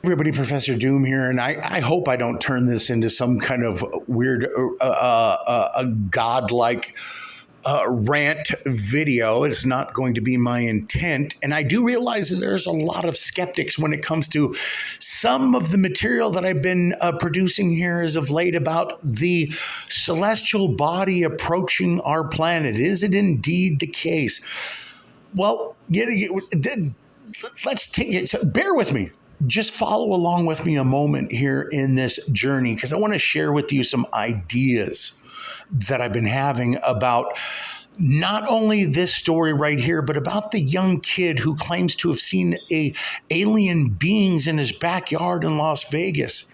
Everybody, Professor Doom here, and I hope I don't turn this into some kind of weird, godlike rant video. It's not going to be my intent. And I do realize that there's a lot of skeptics when it comes to some of the material that I've been producing here as of late about the celestial body approaching our planet. Is it indeed the case? Well, let's take it. So bear with me. Just follow along with me a moment here in this journey, because I want to share with you some ideas that I've been having about not only this story right here, but about the young kid who claims to have seen alien beings in his backyard in Las Vegas.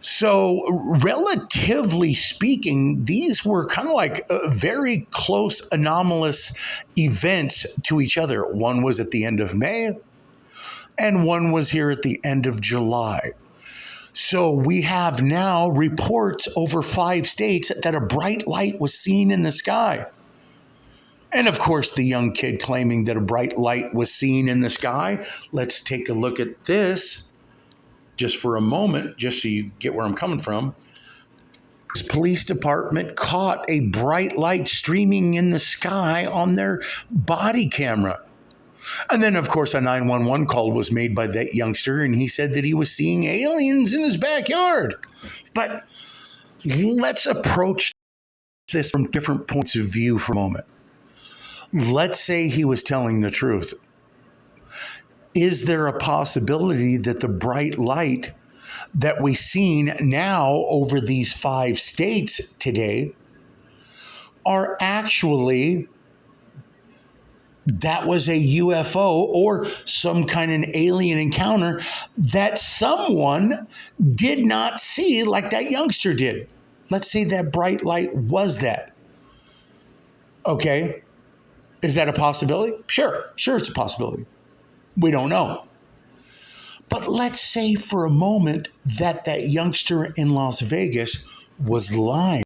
So, relatively speaking, these were kind of like very close anomalous events to each other. One was at the end of May, and one was here at the end of July. So we have now reports over 5 states that a bright light was seen in the sky. And of course, the young kid claiming that a bright light was seen in the sky. Let's take a look at this just for a moment, just so you get where I'm coming from. This police department caught a bright light streaming in the sky on their body camera. And then, of course, a 911 call was made by that youngster, and he said that he was seeing aliens in his backyard. But let's approach this from different points of view for a moment. Let's say he was telling the truth. Is there a possibility that the bright light that we've seen now over these 5 states today are actually that was a UFO or some kind of alien encounter that someone did not see like that youngster did? Let's say that bright light was that. Okay. Is that a possibility? Sure, it's a possibility. We don't know. But let's say for a moment that that youngster in Las Vegas was lying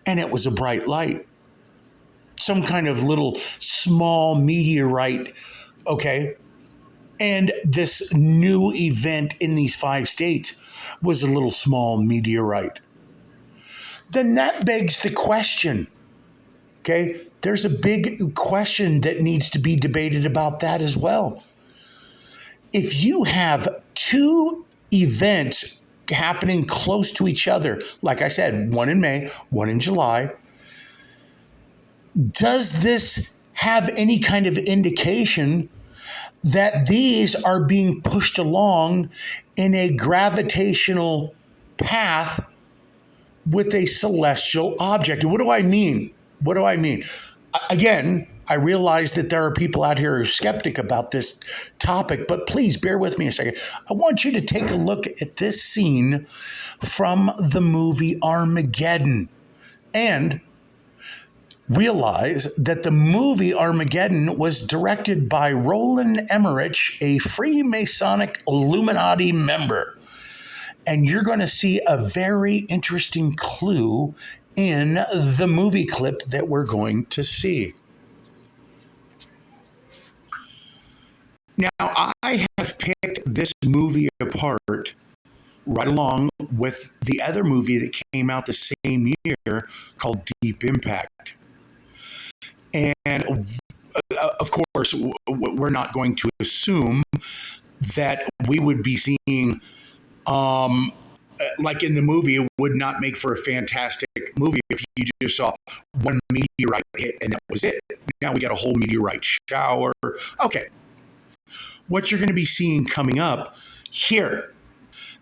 and it was a bright light. Some kind of little small meteorite, okay? And this new event in these 5 states was a little small meteorite. Then that begs the question, okay? There's a big question that needs to be debated about that as well. If you have 2 events happening close to each other, like I said, one in May, one in July, does this have any kind of indication that these are being pushed along in a gravitational path with a celestial object? What do I mean? Again, I realize that there are people out here who are skeptic about this topic, but please bear with me a second. I want you to take a look at this scene from the movie Armageddon and realize that the movie Armageddon was directed by Roland Emmerich, a Freemasonic Illuminati member. And you're going to see a very interesting clue in the movie clip that we're going to see. Now, I have picked this movie apart right along with the other movie that came out the same year called Deep Impact. And of course, we're not going to assume that we would be seeing, like in the movie, it would not make for a fantastic movie if you just saw one meteorite hit and that was it. Now we got a whole meteorite shower. Okay. What you're going to be seeing coming up here,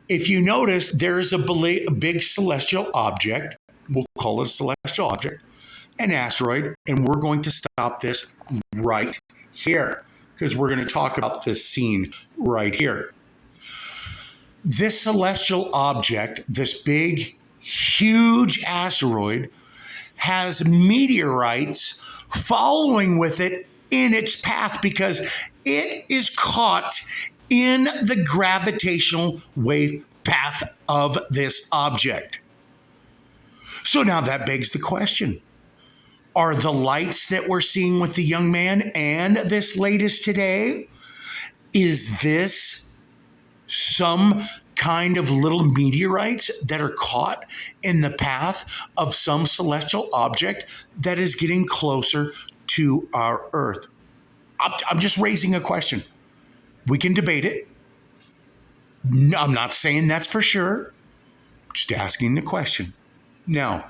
if you notice, there is a big celestial object. We'll call it a celestial object, an asteroid, and we're going to stop this right here because we're going to talk about this scene right here. This celestial object, this big, huge asteroid, has meteorites following with it in its path because it is caught in the gravitational wave path of this object. So now that begs the question. Are the lights that we're seeing with the young man and this latest today, is this some kind of little meteorites that are caught in the path of some celestial object that is getting closer to our Earth? I'm just raising a question. We can debate it. No, I'm not saying that's for sure. Just asking the question. Now,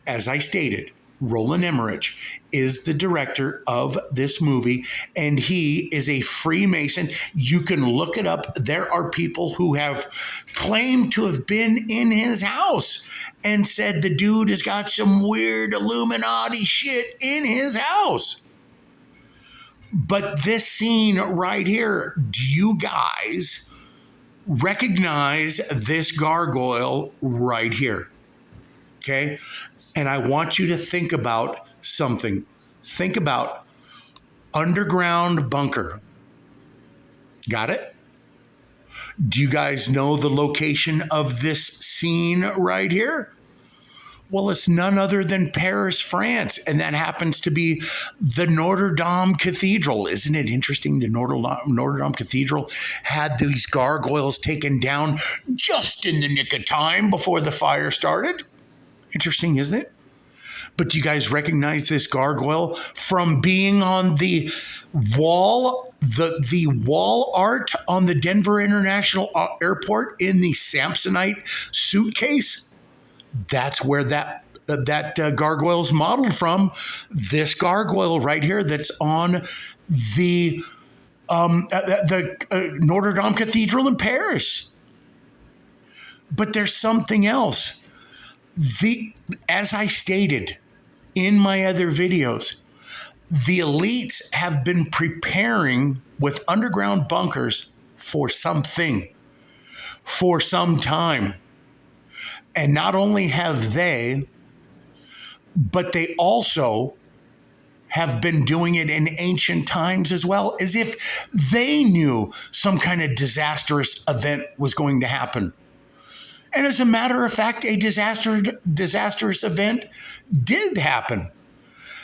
as I stated, Roland Emmerich is the director of this movie, and he is a Freemason. You can look it up. There are people who have claimed to have been in his house and said the dude has got some weird Illuminati shit in his house. But this scene right here, do you guys recognize this gargoyle right here? Okay? And I want you to think about something. Think about underground bunker. Got it? Do you guys know the location of this scene right here? Well, it's none other than Paris, France, and that happens to be the Notre Dame Cathedral. Isn't it interesting? The Notre Dame Cathedral had these gargoyles taken down just in the nick of time before the fire started. Interesting, isn't it? But do you guys recognize this gargoyle from being on the wall, the wall art on the Denver International Airport in the Samsonite suitcase? That's where that gargoyle's modeled from. This gargoyle right here that's on the Notre Dame Cathedral in Paris. But there's something else. As I stated in my other videos, the elites have been preparing with underground bunkers for something, for some time. And not only have they, but they also have been doing it in ancient times as well, as if they knew some kind of disastrous event was going to happen. And as a matter of fact, a disastrous event did happen.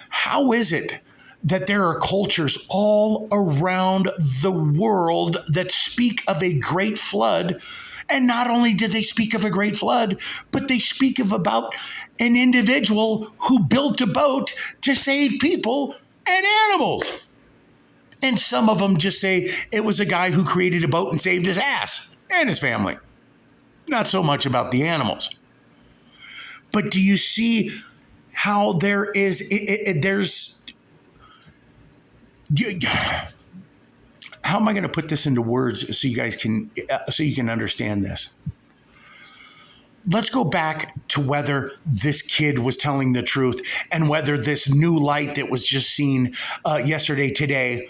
How is it that there are cultures all around the world that speak of a great flood? And not only do they speak of a great flood, but they speak of about an individual who built a boat to save people and animals. And some of them just say it was a guy who created a boat and saved his ass and his family. Not so much about the animals. But do you see how there is, there's, how am I going to put this into words so you guys can, so you can understand this? Let's go back to whether this kid was telling the truth and whether this new light that was just seen yesterday, today,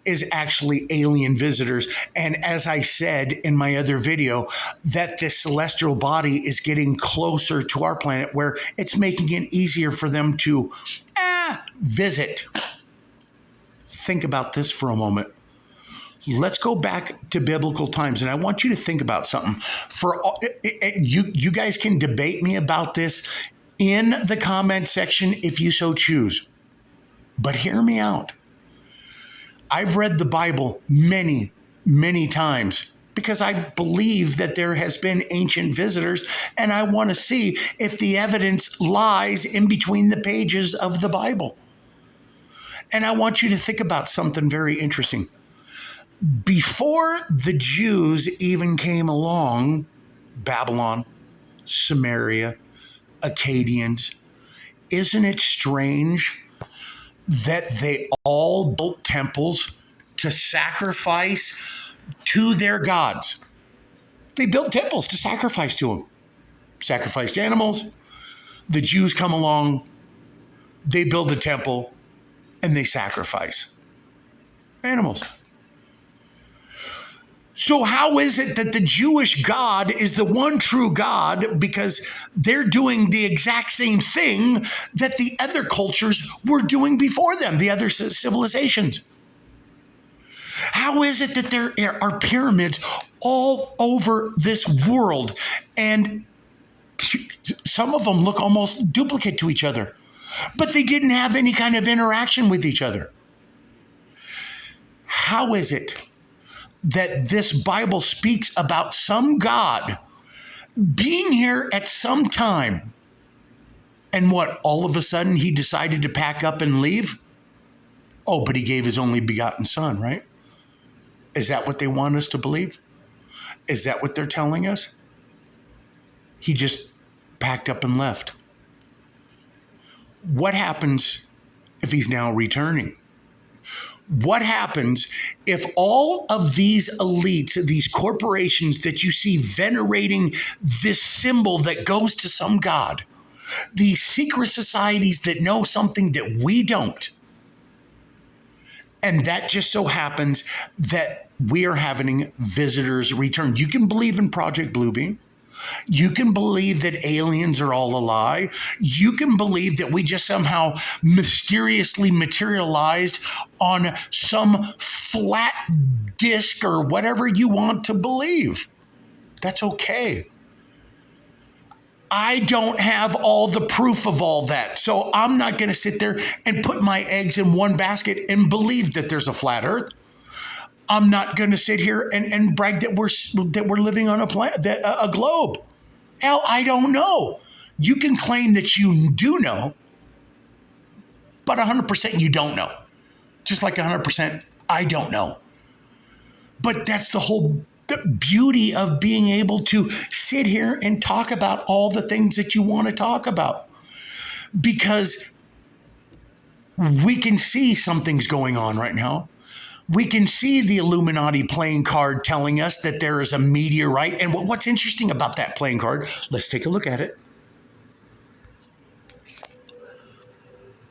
is actually alien visitors. And as I said in my other video, that this celestial body is getting closer to our planet where it's making it easier for them to visit. Think about this for a moment. Let's go back to biblical times, and I want you to think about something. For you guys can debate me about this in the comment section if you so choose. But hear me out. I've read the Bible many, many times because I believe that there has been ancient visitors, and I want to see if the evidence lies in between the pages of the Bible. And I want you to think about something very interesting. Before the Jews even came along, Babylon, Samaria, Akkadians, isn't it strange that they all built temples to sacrifice to their gods? They built temples to sacrifice to them. Sacrificed animals. The Jews come along, they build a temple, and they sacrifice animals. So how is it that the Jewish God is the one true God? Because they're doing the exact same thing that the other cultures were doing before them, the other civilizations. How is it that there are pyramids all over this world, and some of them look almost duplicate to each other, but they didn't have any kind of interaction with each other? How is it that this Bible speaks about some God being here at some time. And what, all of a sudden he decided to pack up and leave? Oh, but he gave his only begotten son, right? Is that what they want us to believe? Is that what they're telling us? He just packed up and left. What happens if he's now returning? What happens if all of these elites, these corporations that you see venerating this symbol that goes to some God, these secret societies that know something that we don't, and that just so happens that we are having visitors return? You can believe in Project Bluebeam. You can believe that aliens are all a lie. You can believe that we just somehow mysteriously materialized on some flat disk or whatever you want to believe. That's okay. I don't have all the proof of all that. So I'm not going to sit there and put my eggs in one basket and believe that there's a flat earth. I'm not going to sit here and brag that we're living on a globe. Hell, I don't know. You can claim that you do know, but 100% you don't know. Just like 100% I don't know. But that's the beauty of being able to sit here and talk about all the things that you want to talk about. Because we can see something's going on right now. We can see the Illuminati playing card telling us that there is a meteorite. And what's interesting about that playing card, let's take a look at it.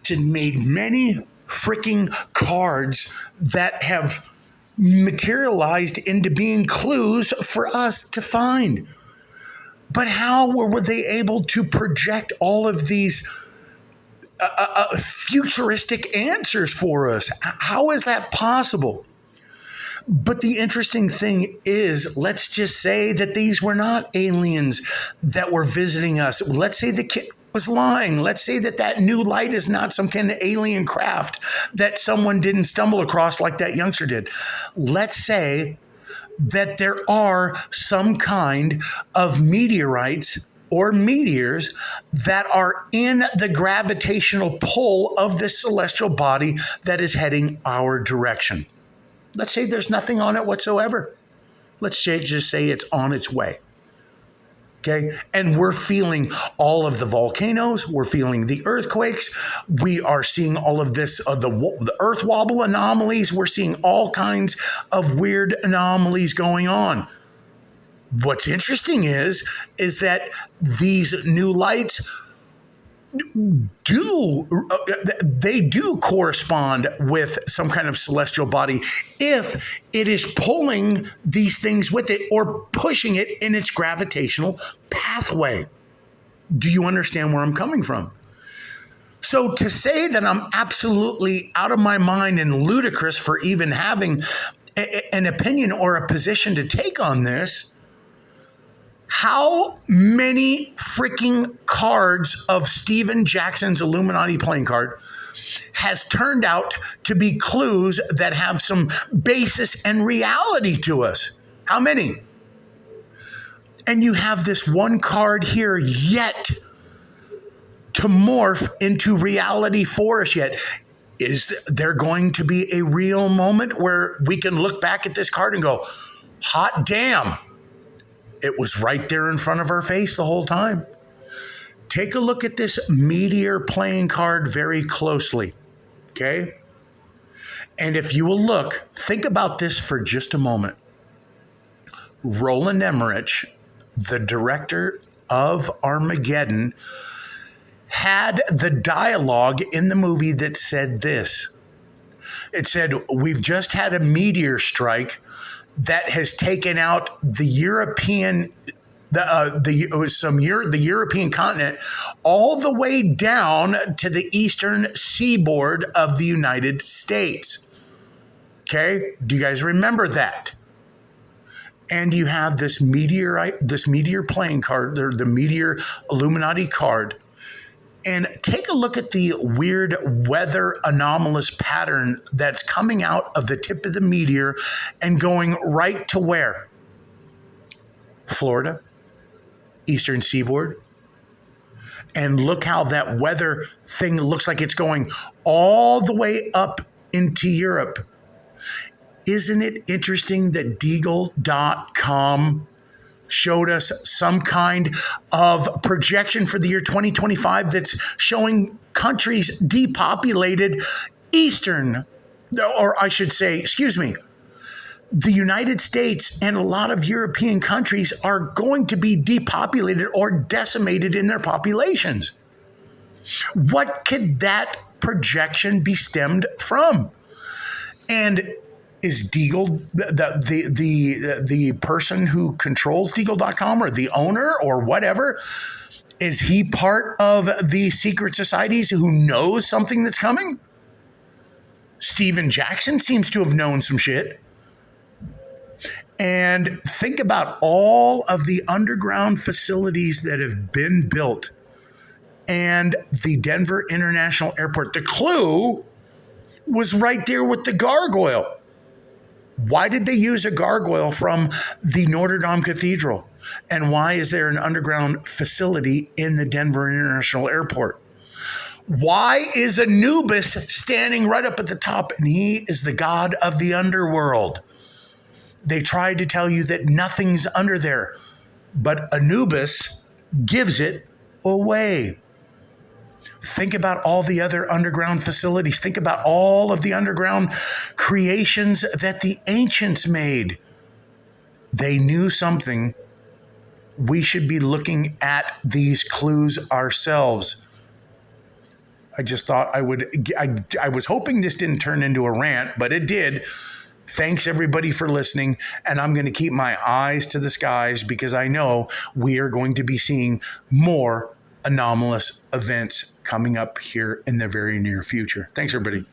It's made many freaking cards that have materialized into being clues for us to find. But how were they able to project all of these futuristic answers for us? How is that possible? But the interesting thing is, let's just say that these were not aliens that were visiting us. Let's say the kid was lying. Let's say that new light is not some kind of alien craft that someone didn't stumble across like that youngster did. Let's say that there are some kind of meteorites or meteors that are in the gravitational pull of this celestial body that is heading our direction. Let's say there's nothing on it whatsoever. Let's just say it's on its way. Okay. And we're feeling all of the volcanoes. We're feeling the earthquakes. We are seeing all of this, the earth wobble anomalies. We're seeing all kinds of weird anomalies going on. What's interesting is that these new lights do correspond with some kind of celestial body if it is pulling these things with it or pushing it in its gravitational pathway. Do you understand where I'm coming from? So to say that I'm absolutely out of my mind and ludicrous for even having an opinion or a position to take on this, how many freaking cards of Steven Jackson's Illuminati playing card has turned out to be clues that have some basis and reality to us? How many? And you have this one card here yet to morph into reality for us yet. Is there going to be a real moment where we can look back at this card and go, hot damn, it was right there in front of our face the whole time? Take a look at this meteor playing card very closely, okay? And if you will look, think about this for just a moment. Roland Emmerich, the director of Armageddon, had the dialogue in the movie that said this. It said, "We've just had a meteor strike that has taken out the European continent all the way down to the eastern seaboard of the United States." Okay, do you guys remember that? And you have this meteor playing card, or the meteor Illuminati card, and take a look at the weird weather anomalous pattern that's coming out of the tip of the meteor and going right to where? Florida, eastern seaboard. And look how that weather thing looks like it's going all the way up into Europe. Isn't it interesting that Deagle.com showed us some kind of projection for the year 2025 that's showing countries depopulated eastern, or I should say, excuse me, the United States and a lot of European countries are going to be depopulated or decimated in their populations. What could that projection be stemmed from? And is Deagle the person who controls Deagle.com or the owner or whatever? Is he part of the secret societies who knows something that's coming? Steven Jackson seems to have known some shit. And think about all of the underground facilities that have been built and the Denver International Airport. The clue was right there with the gargoyle. Why did they use a gargoyle from the Notre Dame Cathedral? And why is there an underground facility in the Denver International Airport? Why is Anubis standing right up at the top? And he is the god of the underworld. They tried to tell you that nothing's under there, but Anubis gives it away. Think about all the other underground facilities. Think about all of the underground creations that the ancients made. They knew something. We should be looking at these clues ourselves. I just thought I was hoping this didn't turn into a rant, but it did. Thanks everybody for listening. And I'm going to keep my eyes to the skies because I know we are going to be seeing more anomalous events coming up here in the very near future. Thanks everybody.